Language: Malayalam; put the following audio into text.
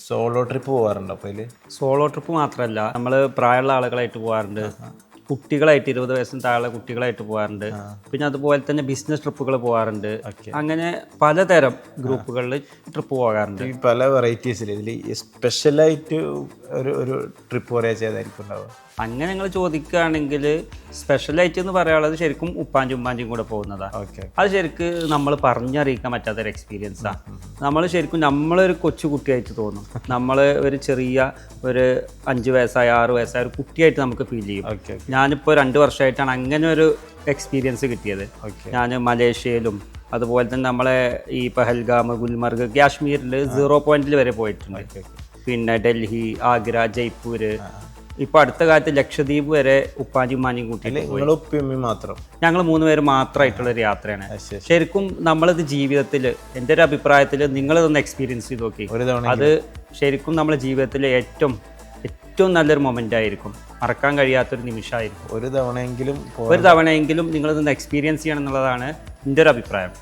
സോളോ ട്രിപ്പ് പോകാറുണ്ടോ അപ്പോൾ ഇതിൽ? സോളോ ട്രിപ്പ് മാത്രമല്ല, നമ്മൾ പ്രായമുള്ള ആളുകളായിട്ട് പോകാറുണ്ട്, കുട്ടികളായിട്ട് 20 വയസ്സിന് താഴെ കുട്ടികളായിട്ട് പോകാറുണ്ട്, പിന്നെ അതുപോലെ തന്നെ ബിസിനസ് ട്രിപ്പുകൾ പോകാറുണ്ട്. അങ്ങനെ പലതരം ഗ്രൂപ്പുകളിൽ ട്രിപ്പ് പോകാറുണ്ട്. ഈ പല വെറൈറ്റീസിൽ ഇതിൽ സ്പെഷ്യലായിട്ട് ഒരു ട്രിപ്പ് പറയാ ചെയ്തായിരിക്കും ഉണ്ടാവുക. അങ്ങനെ നിങ്ങൾ ചോദിക്കുകയാണെങ്കിൽ സ്പെഷ്യലായിട്ട് എന്ന് പറയാനുള്ളത് ശരിക്കും ഉപ്പാഞ്ചും ഉമ്മാഞ്ചും കൂടെ പോകുന്നതാണ്. അത് ശരിക്കും നമ്മൾ പറഞ്ഞറിയിക്കാൻ പറ്റാത്തൊരു എക്സ്പീരിയൻസാണ്. നമ്മൾ ശരിക്കും നമ്മളൊരു കൊച്ചു കുട്ടിയായിട്ട് തോന്നും. നമ്മൾ ഒരു ചെറിയ ഒരു 5 വയസ്സായ 6 വയസ്സായ ഒരു കുട്ടിയായിട്ട് നമുക്ക് ഫീൽ ചെയ്യും. ഞാനിപ്പോൾ 2 വർഷമായിട്ടാണ് അങ്ങനെ ഒരു എക്സ്പീരിയൻസ് കിട്ടിയത്. ഞാൻ മലേഷ്യയിലും അതുപോലെ തന്നെ നമ്മളെ ഈ പഹൽഗാം, ഗുൽമർഗ്, കാശ്മീരിൽ 0 പോയിന്റിൽ വരെ പോയിട്ടുണ്ട്. പിന്നെ ഡൽഹി, ആഗ്ര, ജയ്പൂർ, ഇപ്പൊ അടുത്ത കാലത്ത് ലക്ഷദ്വീപ് വരെ ഉപ്പാഞ്ചി ഉമ്മാഞ്ചിയും കൂട്ടിയിട്ട് മാത്രം ഞങ്ങൾ 3 പേര് മാത്രമായിട്ടുള്ള ഒരു യാത്രയാണ്. ശരിക്കും നമ്മളിത് ജീവിതത്തിൽ, എൻ്റെ ഒരു അഭിപ്രായത്തിൽ നിങ്ങളിതൊന്ന് എക്സ്പീരിയൻസ് ചെയ്ത് നോക്കി. അത് ശരിക്കും നമ്മുടെ ജീവിതത്തിലെ ഏറ്റവും നല്ലൊരു മൊമെന്റ് ആയിരിക്കും, മറക്കാൻ കഴിയാത്തൊരു നിമിഷമായിരിക്കും. ഒരു തവണയെങ്കിലും നിങ്ങളിതൊന്ന് എക്സ്പീരിയൻസ് ചെയ്യണം എന്നുള്ളതാണ് എൻ്റെ ഒരു അഭിപ്രായം.